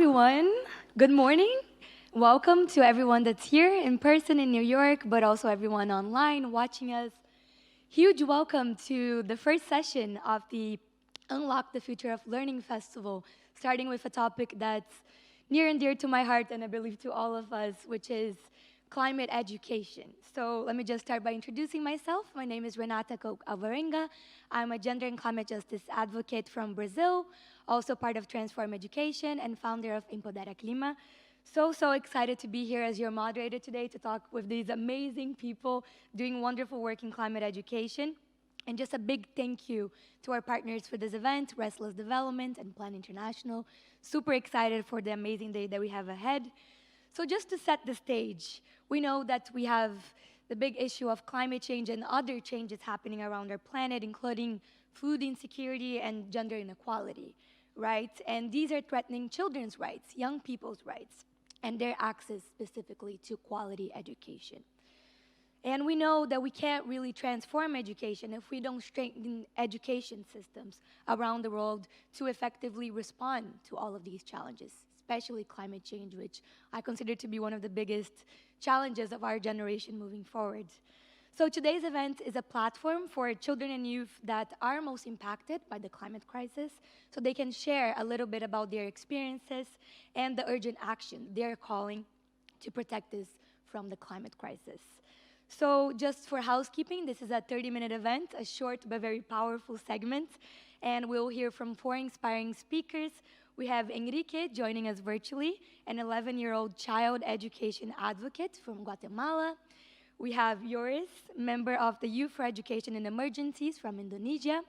everyone. Good morning. Welcome to everyone that's here in person in New York, but also everyone online watching us. Huge welcome to the first session of the Unlock the Future of Learning Festival, starting with a topic that's near and dear to my heart and I believe to all of us, which is climate education. So let me just start by introducing myself. My name is Renata Koch Alvarenga. I'm a gender and climate justice advocate from Brazil, also part of Transformative Education and founder of EmpoderaClima. So excited to be here as your moderator today to talk with these amazing people doing wonderful work in climate education. And just a big thank you to our partners for this event, Restless Development and Plan International. Super excited for the amazing day that we have ahead. So just to set the stage, we know that we have the big issue of climate change and other changes happening around our planet, including food insecurity and gender inequality, right? And these are threatening children's rights, young people's rights, and their access specifically to quality education. And we know that we can't really transform education if we don't strengthen education systems around the world to effectively respond to all of these challenges, especially climate change, which I consider to be one of the biggest challenges of our generation moving forward. So today's event is a platform for children and youth that are most impacted by the climate crisis, so they can share a little bit about their experiences and the urgent action they're calling to protect us from the climate crisis. So just for housekeeping, this is a 30-minute event, a short but very powerful segment, and we'll hear from 4 inspiring speakers. We have Enrique joining us virtually, an 11-year-old child education advocate from Guatemala. We have Yoris, member of the Youth for Education in Emergencies from Indonesia.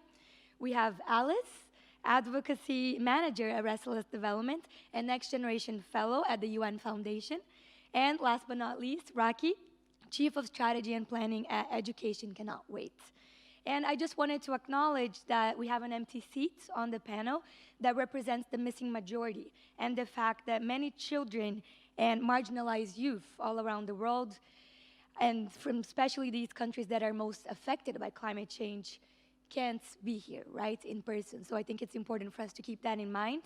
We have Alice, advocacy manager at Restless Development and Next Generation Fellow at the UN Foundation. And last but not least, Raakhi, Chief of Strategy and Planning at Education Cannot Wait. And I just wanted to acknowledge that we have an empty seat on the panel that represents the missing majority and the fact that many children and marginalized youth all around the world, and from especially these countries that are most affected by climate change, can't be here, right, in person. So I think it's important for us to keep that in mind.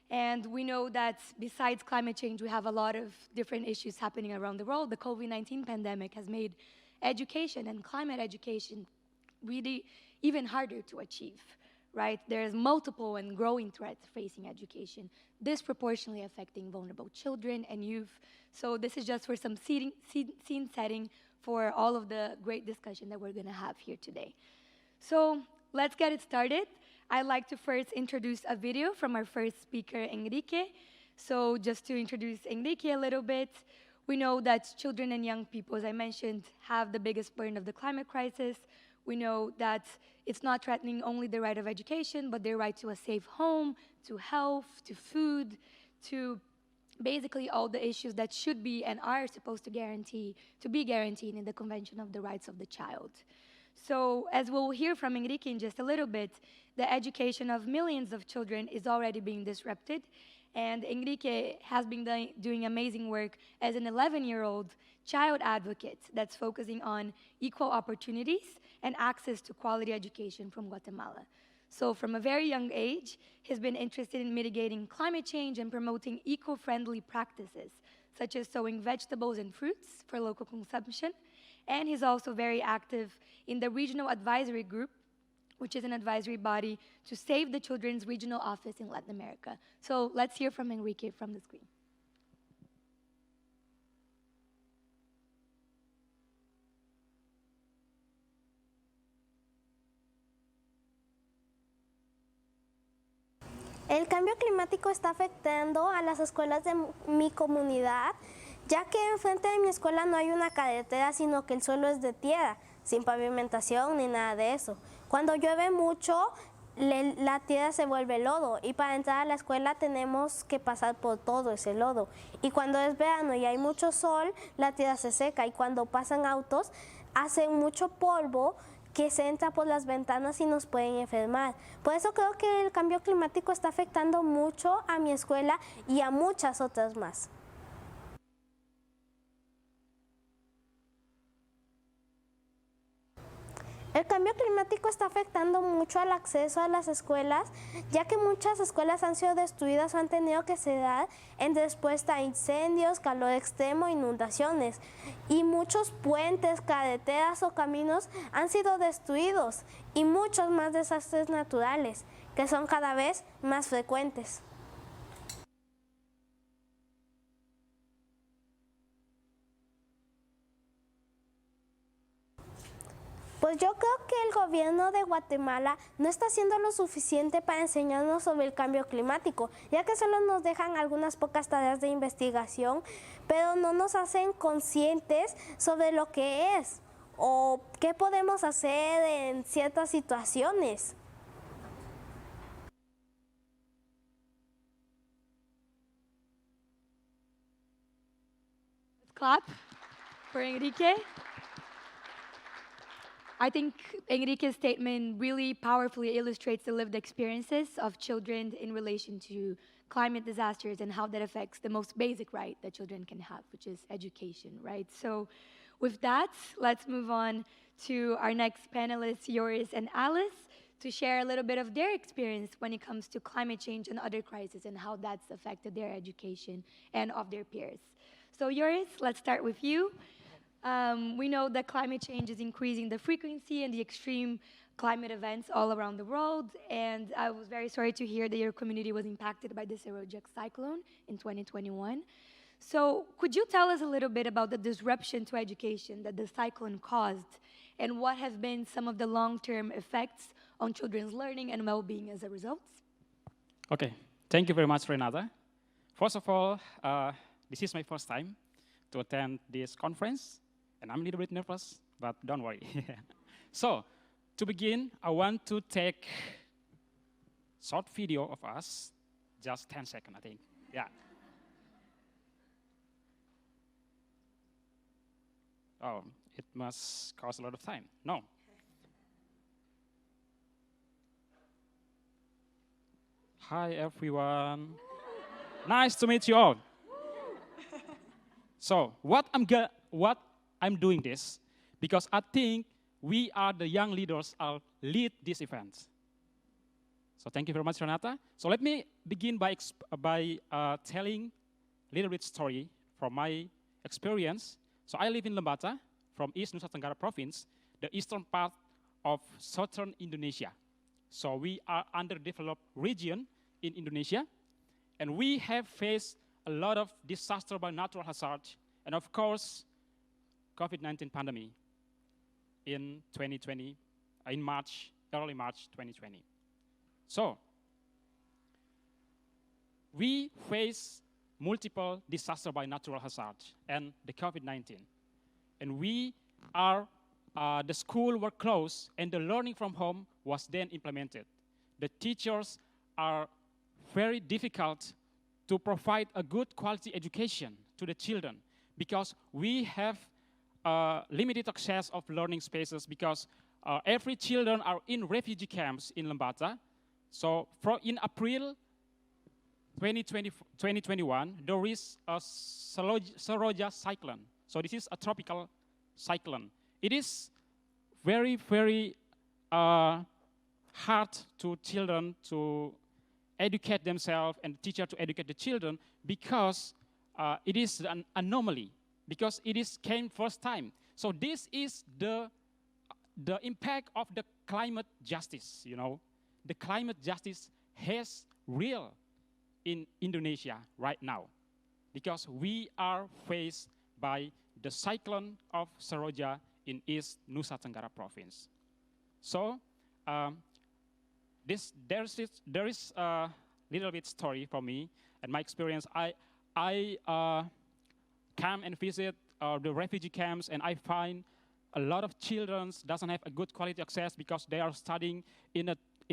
And we know that besides climate change, we have a lot of different issues happening around the world. The COVID-19 pandemic has made education and climate education really even harder to achieve, right? There's multiple and growing threats facing education, disproportionately affecting vulnerable children and youth. So this is just for some scene setting for all of the great discussion that we're gonna have here today. So let's get it started. I'd like to first introduce a video from our first speaker, Enrique. So just to introduce Enrique a little bit, we know that children and young people, as I mentioned, have the biggest burden of the climate crisis. We know that it's not threatening only the right of education, but their right to a safe home, to health, to food, to basically all the issues that should be and are supposed to be guaranteed in the Convention of the Rights of the Child. So as we'll hear from Enrique in just a little bit, the education of millions of children is already being disrupted. And Enrique has been doing amazing work as an 11-year-old child advocate that's focusing on equal opportunities and access to quality education from Guatemala. So from a very young age, he's been interested in mitigating climate change and promoting eco-friendly practices, such as sowing vegetables and fruits for local consumption. And he's also very active in the Regional Advisory Group, which is an advisory body to Save the Children's regional office in Latin America. So let's hear from Enrique from the screen. El cambio climático está afectando a las escuelas de mi comunidad, ya que enfrente de mi escuela no hay una carretera, sino que el suelo es de tierra, sin pavimentación ni nada de eso. Cuando llueve mucho, la tierra se vuelve lodo y para entrar a la escuela tenemos que pasar por todo ese lodo. Y cuando es verano y hay mucho sol, la tierra se seca y cuando pasan autos, hacen mucho polvo que se entra por las ventanas y nos pueden enfermar. Por eso creo que el cambio climático está afectando mucho a mi escuela y a muchas otras más. El cambio climático está afectando mucho al acceso a las escuelas, ya que muchas escuelas han sido destruidas o han tenido que cerrar en respuesta a incendios, calor extremo, inundaciones. Y muchos puentes, carreteras o caminos han sido destruidos y muchos más desastres naturales, que son cada vez más frecuentes. Pues yo creo que el gobierno de Guatemala no está haciendo lo suficiente para enseñarnos sobre el cambio climático, ya que solo nos dejan algunas pocas tareas de investigación, pero no nos hacen conscientes sobre lo que es o qué podemos hacer en ciertas situaciones. Let's clap for Enrique. I think Enrique's statement really powerfully illustrates the lived experiences of children in relation to climate disasters and how that affects the most basic right that children can have, which is education, right? So with that, let's move on to our next panelists, Yoris and Alice, to share a little bit of their experience when it comes to climate change and other crises and how that's affected their education and of their peers. So Yoris, let's start with you. We know that climate change is increasing the frequency and the extreme climate events all around the world, and I was very sorry to hear that your community was impacted by the Seroja cyclone in 2021. So could you tell us a little bit about the disruption to education that the cyclone caused, and what have been some of the long-term effects on children's learning and well-being as a result? Okay, thank you very much, Renata. First of all, this is my first time to attend this conference, and I'm a little bit nervous, but don't worry. So, to begin, I want to take short video of us, just 10 seconds, I think. Yeah. Oh, it must cost a lot of time. No. Hi, everyone. Nice to meet you all. So, what I'm doing this because I think we are the young leaders who lead these events. So thank you very much, Renata. So let me begin by telling a little bit story from my experience. So I live in Lembata, from East Nusa Tenggara Province, the eastern part of southern Indonesia. So we are underdeveloped region in Indonesia, and we have faced a lot of disaster by natural hazard, and of course, COVID-19 pandemic in 2020, in March, early March 2020. So, we face multiple disaster by natural hazard and the COVID-19. And we are, the school were closed and the learning from home was then implemented. The teachers are very difficult to provide a good quality education to the children because we have limited access of learning spaces because every children are in refugee camps in Lembata. So in April 2021, there is a Seroja cyclone. So this is a tropical cyclone. It is very, very hard to children to educate themselves and teacher to educate the children because it is an anomaly, because it came first time. So this is the impact of the climate justice, you know. The climate justice has real in Indonesia right now because we are faced by the cyclone of Seroja in East Nusa Tenggara Province. So there is a little bit story for me and my experience. I come and visit the refugee camps, and I find a lot of children doesn't have a good quality access because they are studying in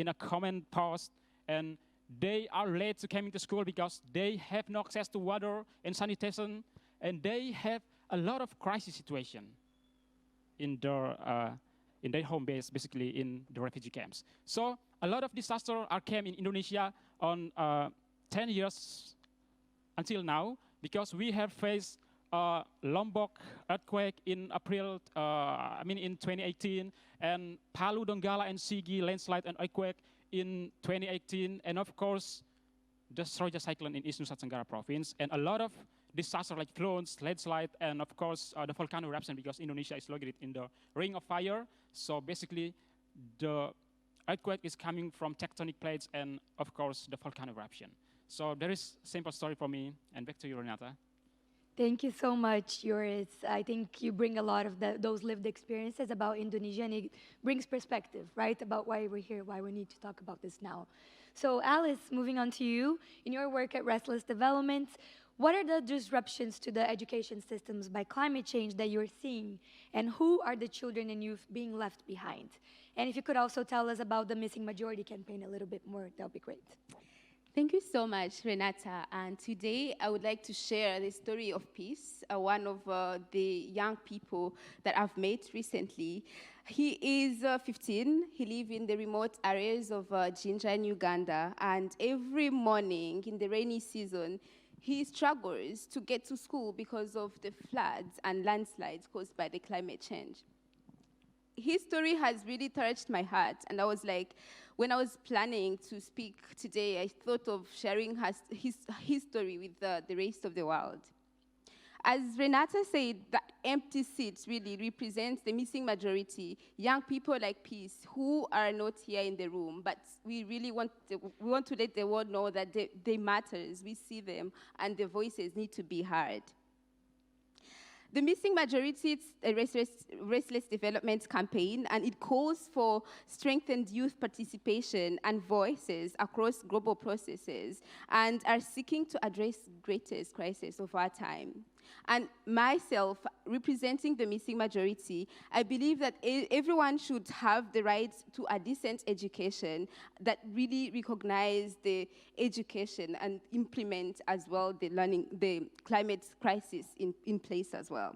a common post, and they are late to coming to school because they have no access to water and sanitation, and they have a lot of crisis situation in their home base, basically in the refugee camps. So a lot of disasters came in Indonesia on 10 years until now because we have faced Lombok earthquake in April, in 2018, and Palu, Donggala, and Sigi landslide and earthquake in 2018, and of course, the Seroja cyclone in East Nusa Tenggara province, and a lot of disasters like floods, landslide, and of course, the volcano eruption, because Indonesia is located in the ring of fire. So basically, the earthquake is coming from tectonic plates and, of course, the volcano eruption. So there is a simple story for me, and back to you, Renata. Thank you so much, Yoris. I think you bring a lot of those lived experiences about Indonesia, and it brings perspective, right, about why we're here, why we need to talk about this now. So, Alice, moving on to you. In your work at Restless Development, what are the disruptions to the education systems by climate change that you're seeing, and who are the children and youth being left behind? And if you could also tell us about the Missing Majority campaign a little bit more, that would be great. Thank you so much, Renata. And today I would like to share the story of Peace, one of the young people that I've met recently. He is 15. He lives in the remote areas of Jinja in Uganda. And every morning in the rainy season, he struggles to get to school because of the floods and landslides caused by the climate change. His story has really touched my heart, and I was like, when I was planning to speak today, I thought of sharing his story with the rest of the world. As Renata said, the empty seats really represents the missing majority, young people like Peace, who are not here in the room, but we really want to let the world know that they matters, we see them, and their voices need to be heard. The Missing Majority is a restless development campaign, and it calls for strengthened youth participation and voices across global processes, and are seeking to address greatest crisis of our time. And myself, representing the Missing Majority, I believe that everyone should have the right to a decent education that really recognize the education and implement as well the climate crisis in place as well.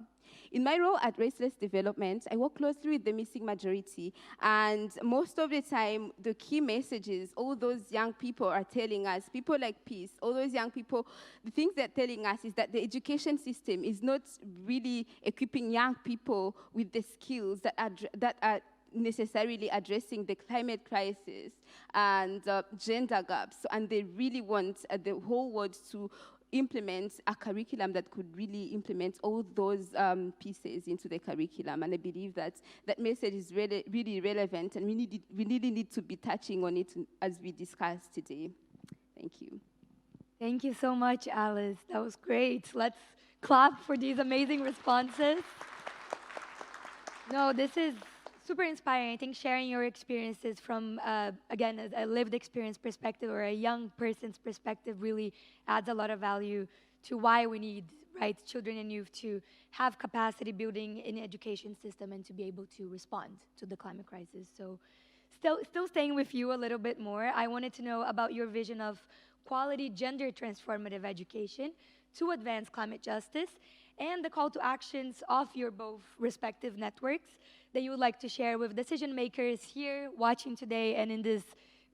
In my role at Restless Development, I work closely with the Missing Majority, and most of the time, the key messages all those young people are telling us, people like Peace, all those young people, the things they're telling us is that the education system is not really equipping young people with the skills that are necessarily addressing the climate crisis and gender gaps, and they really want the whole world to implement a curriculum that could really implement all those pieces into the curriculum. And I believe that that message is really, really relevant, and we really need to be touching on it as we discuss today. Thank you. Thank you so much, Alice. That was great. Let's clap for these amazing responses. No, this is super inspiring. I think sharing your experiences from, again, a lived experience perspective or a young person's perspective really adds a lot of value to why we need, right, children and youth to have capacity building in the education system and to be able to respond to the climate crisis. So still staying with you a little bit more, I wanted to know about your vision of quality gender transformative education to advance climate justice and the call to actions of your both respective networks that you would like to share with decision makers here watching today and in this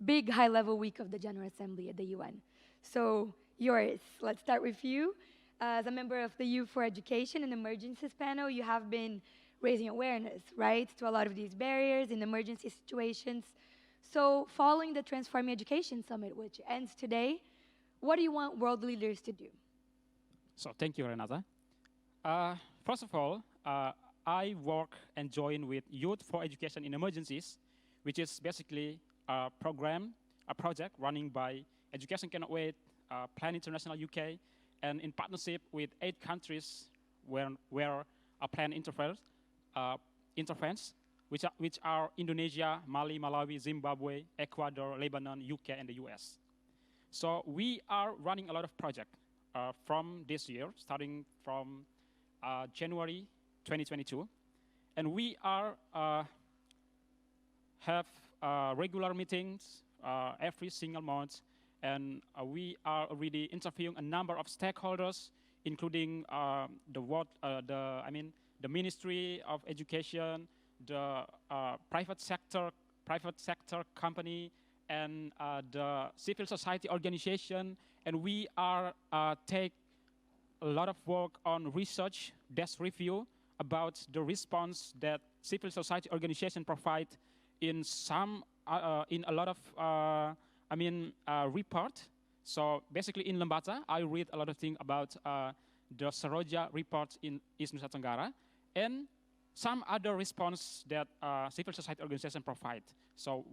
big high-level week of the General Assembly at the UN. So, Yoris, let's start with you. As a member of the Youth for Education and Emergencies panel, you have been raising awareness, right, to a lot of these barriers in emergency situations. So, following the Transforming Education Summit, which ends today, what do you want world leaders to do? So thank you, Renata. First of all, I work and join with Youth for Education in Emergencies, which is basically a project running by Education Cannot Wait, Plan International UK, and in partnership with 8 countries where a plan intervenes, which are Indonesia, Mali, Malawi, Zimbabwe, Ecuador, Lebanon, UK, and the US. So we are running a lot of projects from this year, starting from January 2022, and we are have regular meetings every single month, and we are already interviewing a number of stakeholders, including the Ministry of Education, the private sector company, and the civil society organization, and we are take a lot of work on research, desk review about the response that civil society organizations provide in in a lot of report. So basically in Lembata, I read a lot of things about the Saroja report in East Nusa Tenggara and some other response that civil society organizations provide. So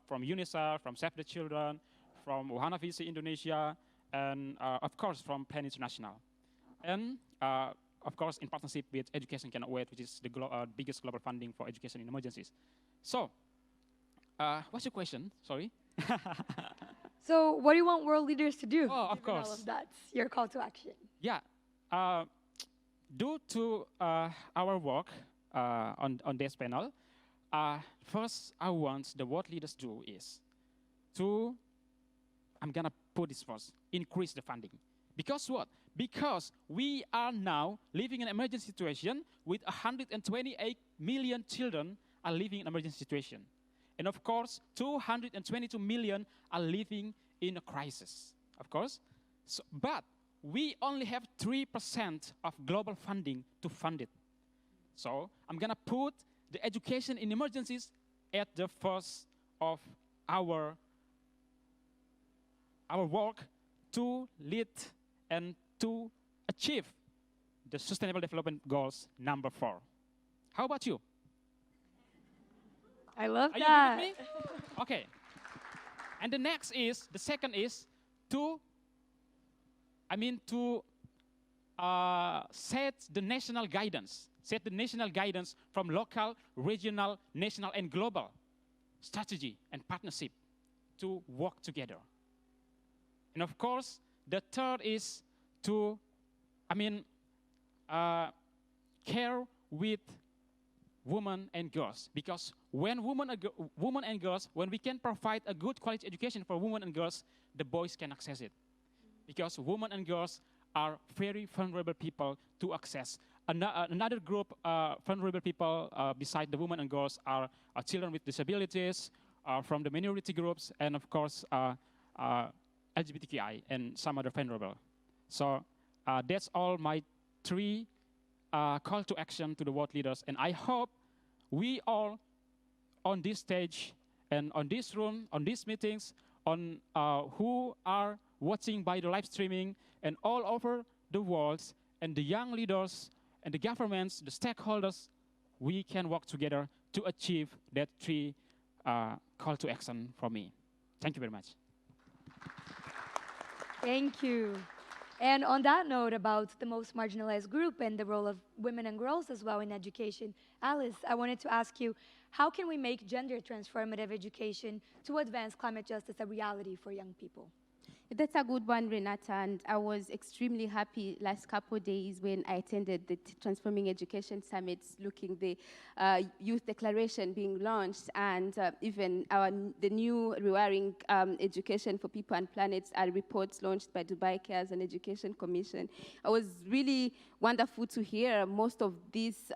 from UNICEF, from Save the Children, from Wahana Visi Indonesia, and of course from PEN International. And of course in partnership with Education Cannot Wait, which is the biggest global funding for education in emergencies. So, what's your question? Sorry. So, what do you want world leaders to do? Oh, of given all course. of that's your call to action. Yeah. Due to our work on this panel, first I want the world leaders do is to, I'm gonna put this first, increase the funding. Because what? Because we are now living in an emergency situation with 128 million children are living in an emergency situation. And of course, 222 million are living in a crisis, of course. So, but we only have 3% of global funding to fund it. So I'm gonna put the education in emergencies at the first of our work to lead and to achieve the Sustainable Development Goals number 4. How about you? I love Are that. you with me? Okay. And the second is to set the national guidance. Set the national guidance from local, regional, national, and global strategy and partnership to work together. And of course, the third is to, care with women and girls, because when women and girls, when we can provide a good quality education for women and girls, the boys can access it. Because women and girls are very vulnerable people to access. Another group, vulnerable people beside the women and girls are children with disabilities, from the minority groups, and of course LGBTQI and some other vulnerable. So that's all my 3 call to action to the world leaders, and I hope we all on this stage and on this room, on these meetings, on who are watching by the live streaming and all over the world, and the young leaders and the governments, the stakeholders, we can work together to achieve that 3 call to action from me. Thank you very much. Thank you. And on that note about the most marginalized group and the role of women and girls as well in education, Alice, I wanted to ask you, how can we make gender transformative education to advance climate justice a reality for young people? That's a good one, Renata, and I was extremely happy last couple of days when I attended the Transforming Education Summits, looking the Youth Declaration being launched, and even the new Rewiring Education for People and Planets are reports launched by Dubai Cares and Education Commission. It was really wonderful to hear most of these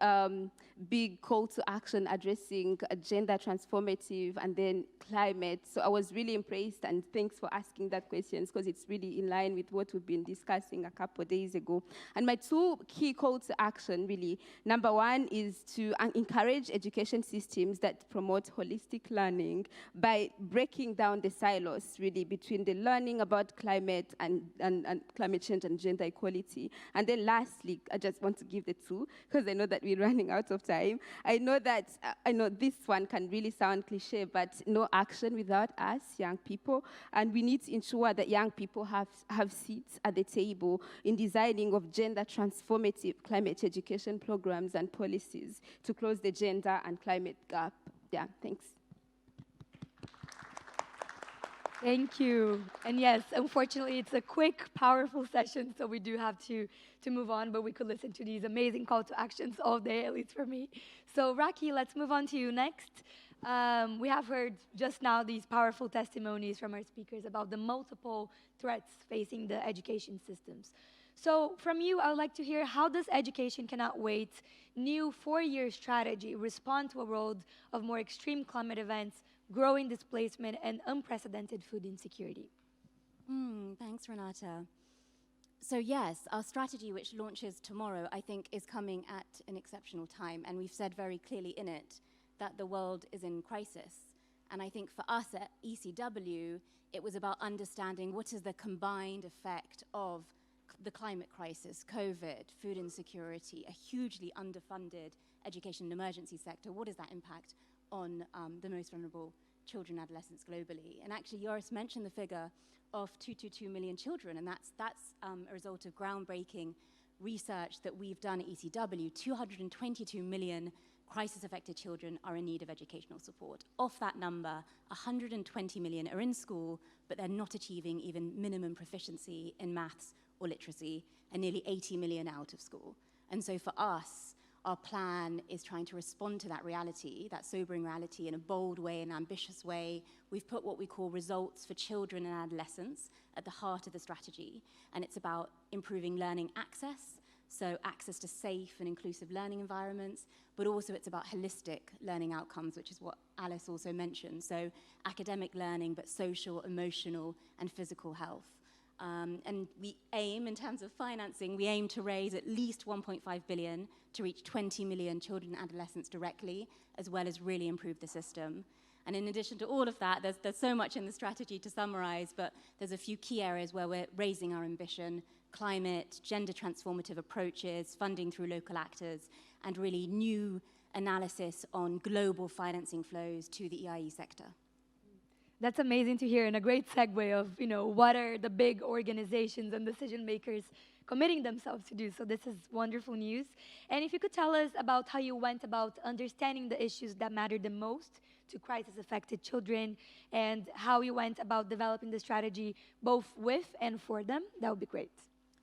big call to action addressing gender transformative and then climate. So I was really impressed, and thanks for asking that question, because it's really in line with what we've been discussing a couple of days ago. And my 2 key calls to action, really. Number 1 is to encourage education systems that promote holistic learning by breaking down the silos, really, between the learning about climate and climate change and gender equality. And then lastly, I just want to give the 2, because I know that we're running out of time. I know that, this one can really sound cliche, but no action without us, young people. And we need to ensure that young people have seats at the table in designing of gender transformative climate education programs and policies to close the gender and climate gap. Yeah, thanks. Thank you. And yes, unfortunately, it's a quick, powerful session, so we do have to move on, but we could listen to these amazing call to actions all day, at least for me. So Raakhi, let's move on to you next. We have heard just now these powerful testimonies from our speakers about the multiple threats facing the education systems. So from you, I would like to hear, how does Education Cannot Wait new 4-year strategy respond to a world of more extreme climate events, growing displacement, and unprecedented food insecurity? Thanks, Renata. So yes, our strategy, which launches tomorrow, I think is coming at an exceptional time. And we've said very clearly in it that the world is in crisis. And I think for us at ECW, it was about understanding what is the combined effect of the climate crisis, COVID, food insecurity, a hugely underfunded education and emergency sector. What is that impact on the most vulnerable children and adolescents globally? And actually, Joris mentioned the figure of 222 million children, and that's a result of groundbreaking research that we've done at ECW. 222 million crisis-affected children are in need of educational support. Of that number, 120 million are in school, but they're not achieving even minimum proficiency in maths or literacy, and nearly 80 million out of school. And so for us, our plan is trying to respond to that reality, that sobering reality, in a bold way, an ambitious way. We've put what we call results for children and adolescents at the heart of the strategy, and it's about improving learning access, so access to safe and inclusive learning environments, but also it's about holistic learning outcomes, which is what Alice also mentioned. So academic learning, but social, emotional, and physical health. And we aim, in terms of financing, we aim to raise at least 1.5 billion to reach 20 million children and adolescents directly, as well as really improve the system. And in addition to all of that, there's so much in the strategy to summarize, but there's a few key areas where we're raising our ambition: climate, gender transformative approaches, funding through local actors, and really new analysis on global financing flows to the EIE sector. That's amazing to hear, and a great segue of, what are the big organizations and decision makers committing themselves to do. So this is wonderful news. And if you could tell us about how you went about understanding the issues that matter the most to crisis-affected children, and how you went about developing the strategy both with and for them, that would be great.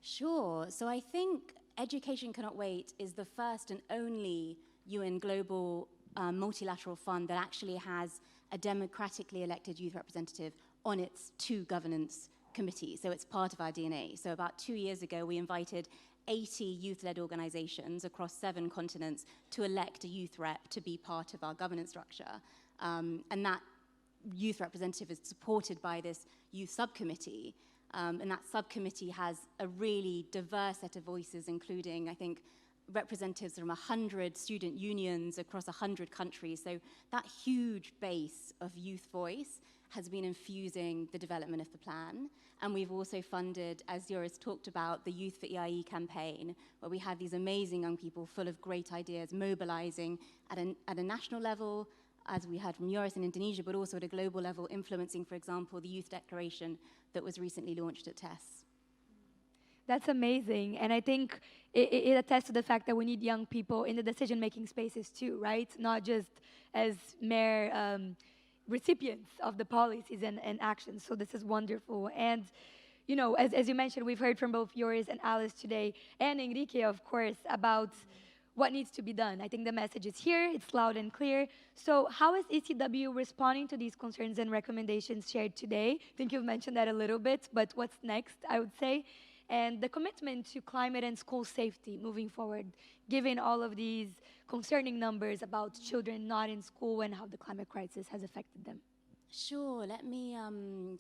Sure. So I think Education Cannot Wait is the first and only UN global multilateral fund that actually has a democratically elected youth representative on its 2 governance committees. So it's part of our DNA. So about 2 years ago, we invited 80 youth-led organizations across 7 continents to elect a youth rep to be part of our governance structure. And that youth representative is supported by this youth subcommittee. And that subcommittee has a really diverse set of voices, including, I think, representatives from 100 student unions across 100 countries. So that huge base of youth voice has been infusing the development of the plan. And we've also funded, as Joris talked about, the Youth for EIE campaign, where we have these amazing young people full of great ideas mobilizing at a national level, as we heard from Joris in Indonesia, but also at a global level, influencing, for example, the Youth Declaration that was recently launched at TESS. That's amazing. And I think it attests to the fact that we need young people in the decision-making spaces too, right? Not just as mere recipients of the policies and actions. So this is wonderful. And, as you mentioned, we've heard from both Joris and Alice today, and Enrique, of course, about what needs to be done. I think the message is here. It's loud and clear. So how is ECW responding to these concerns and recommendations shared today? I think you've mentioned that a little bit, but what's next, I would say? And the commitment to climate and school safety moving forward, given all of these concerning numbers about children not in school and how the climate crisis has affected them. Sure. Let me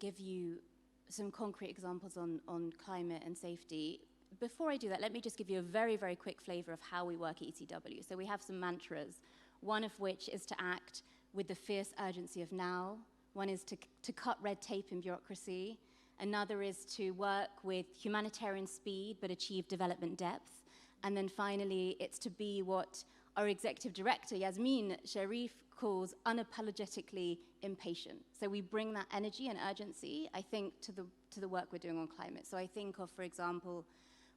give you some concrete examples on climate and safety. Before I do that, let me just give you a very, very quick flavor of how we work at ECW. So we have some mantras, one of which is to act with the fierce urgency of now. One is to cut red tape and bureaucracy. Another is to work with humanitarian speed but achieve development depth. And then finally, it's to be what our executive director, Yasmin Sharif, calls unapologetically impatient. So we bring that energy and urgency, I think, to the work we're doing on climate. So I think of, for example,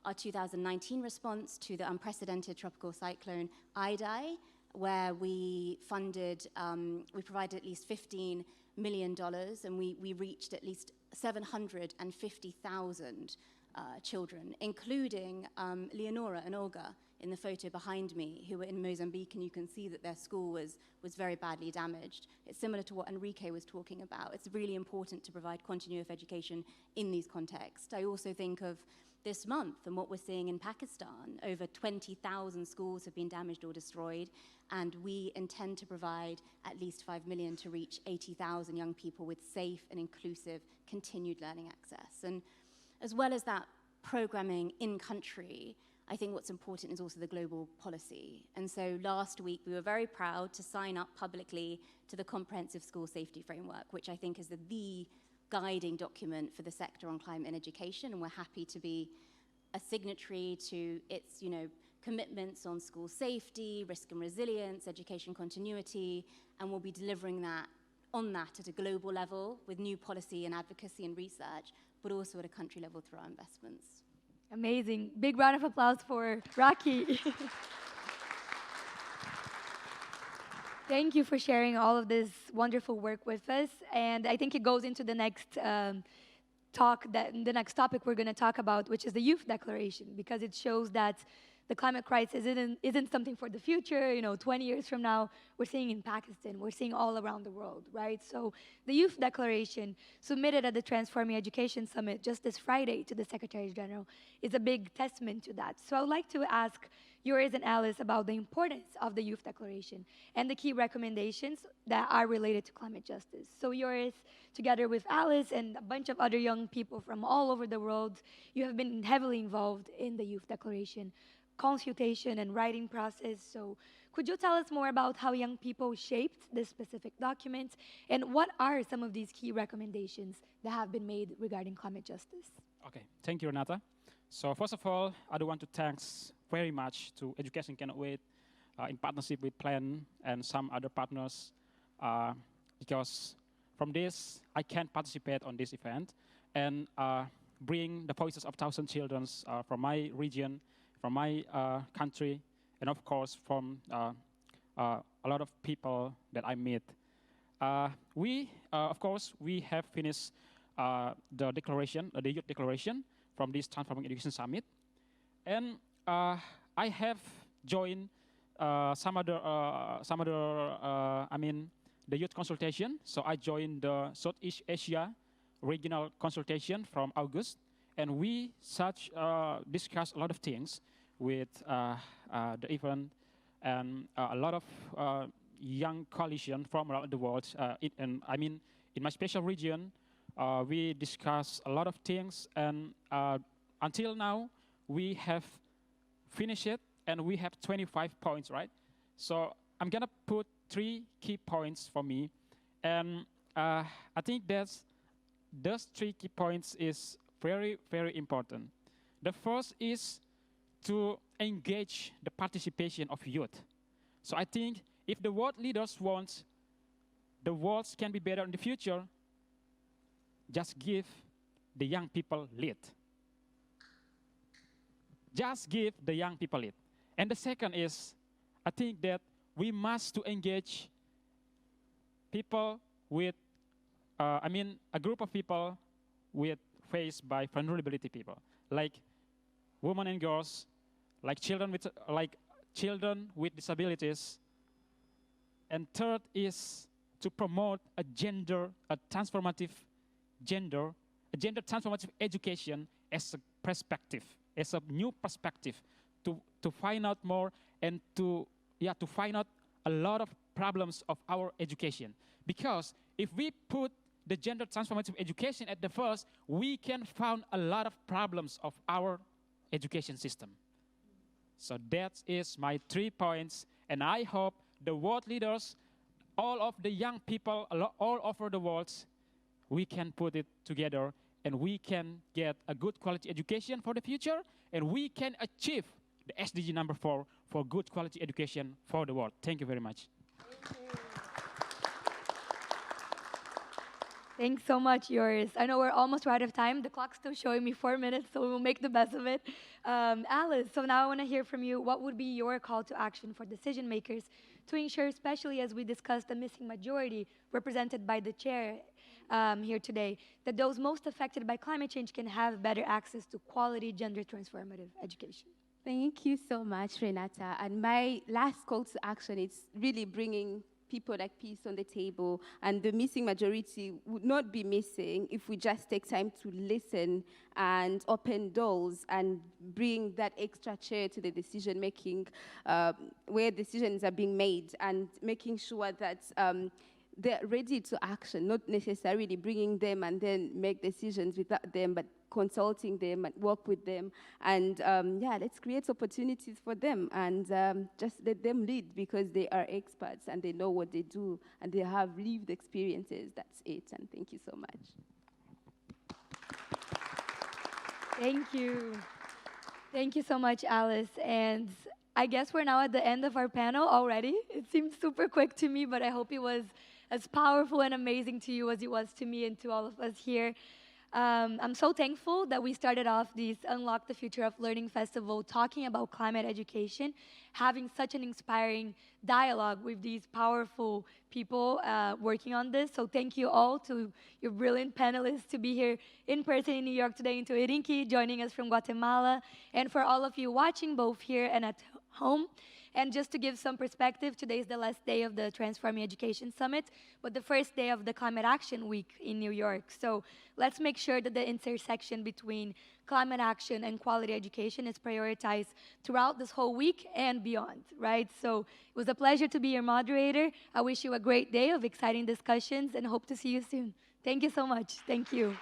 our 2019 response to the unprecedented tropical cyclone Idai, where we provided at least $15 million, and we reached at least 750,000 children, including Leonora and Olga in the photo behind me, who were in Mozambique, and you can see that their school was very badly damaged. It's similar to what Enrique was talking about. It's really important to provide continuity of education in these contexts. I also think of this month and what we're seeing in Pakistan. Over 20,000 schools have been damaged or destroyed, and we intend to provide at least 5 million to reach 80,000 young people with safe and inclusive continued learning access. And as well as that programming in country, I think what's important is also the global policy. And so last week, we were very proud to sign up publicly to the Comprehensive School Safety Framework, which I think is the guiding document for the sector on climate and education. And we're happy to be a signatory to its, commitments on school safety, risk and resilience, education continuity, and we'll be delivering that at a global level with new policy and advocacy and research, but also at a country level through our investments. Amazing. Big round of applause for Raakhi. Thank you for sharing all of this wonderful work with us. And I think it goes into the next the next topic we're going to talk about, which is the Youth Declaration, because it shows that the climate crisis isn't something for the future. 20 years from now, we're seeing in Pakistan, we're seeing all around the world, right? So the Youth Declaration, submitted at the Transforming Education Summit just this Friday to the Secretary General, is a big testament to that. So I would like to ask Joris and Alice about the importance of the Youth Declaration and the key recommendations that are related to climate justice. So Joris, together with Alice and a bunch of other young people from all over the world, you have been heavily involved in the Youth Declaration consultation and writing process. So could you tell us more about how young people shaped this specific document, and what are some of these key recommendations that have been made regarding climate justice? Okay, thank you, Renata. So first of all, I do want to thanks very much to Education Cannot Wait in partnership with Plan and some other partners, because from this, I can participate on this event and bring the voices of 1,000 children from my region, from my country, and of course from a lot of people that I meet. Of course, we have finished the declaration, the Youth Declaration from this Transforming Education Summit, and I have joined the youth consultation. So I joined the Southeast Asia regional consultation from August, and we discussed a lot of things with the event, and a lot of young coalition from around the world. In my special region, we discussed a lot of things, and until now, we have finished it, and we have 25 points, right? So I'm gonna put 3 key points for me, and I think those 3 key points is very, very important. The first is to engage the participation of youth. So I think if the world leaders want the world can be better in the future, just give the young people lead. Just give the young people lead. And the second is, I think that we must to engage people with, a group of people faced by vulnerability people, like women and girls, like children with disabilities. And third is to promote a gender transformative education as a perspective, as a new perspective, to find out more and to find out a lot of problems of our education. Because if we put the gender transformative education at the first, we can find a lot of problems of our education system. So that is my 3 points, and I hope the world leaders, all of the young people all over the world, we can put it together, and we can get a good quality education for the future, and we can achieve the SDG number 4 for good quality education for the world. Thank you very much. Thanks so much, Joris. I know we're almost out of time. The clock's still showing me 4 minutes, so we'll make the best of it. Alice, so now I want to hear from you. What would be your call to action for decision makers to ensure, especially as we discuss the missing majority represented by the chair here today, that those most affected by climate change can have better access to quality gender transformative education? Thank you so much, Renata. And my last call to action is really bringing people like peace on the table, and the missing majority would not be missing if we just take time to listen and open doors and bring that extra chair to the decision making where decisions are being made, and making sure that they're ready to action, not necessarily bringing them and then make decisions without them, but consulting them and work with them. And yeah, let's create opportunities for them and just let them lead because they are experts and they know what they do and they have lived experiences. That's it. And thank you so much. Thank you. Thank you so much, Alice. And I guess we're now at the end of our panel already. It seems super quick to me, but I hope it was as powerful and amazing to you as it was to me and to all of us here. I'm so thankful that we started off this Unlock the Future of Learning Festival talking about climate education, having such an inspiring dialogue with these powerful people working on this. So thank you all to your brilliant panelists to be here in person in New York today, and to Enrique joining us from Guatemala, and for all of you watching both here and at home. And just to give some perspective, today is the last day of the Transforming Education Summit, but the first day of the Climate Action Week in New York. So let's make sure that the intersection between climate action and quality education is prioritized throughout this whole week and beyond, right? So it was a pleasure to be your moderator. I wish you a great day of exciting discussions and hope to see you soon. Thank you so much. Thank you.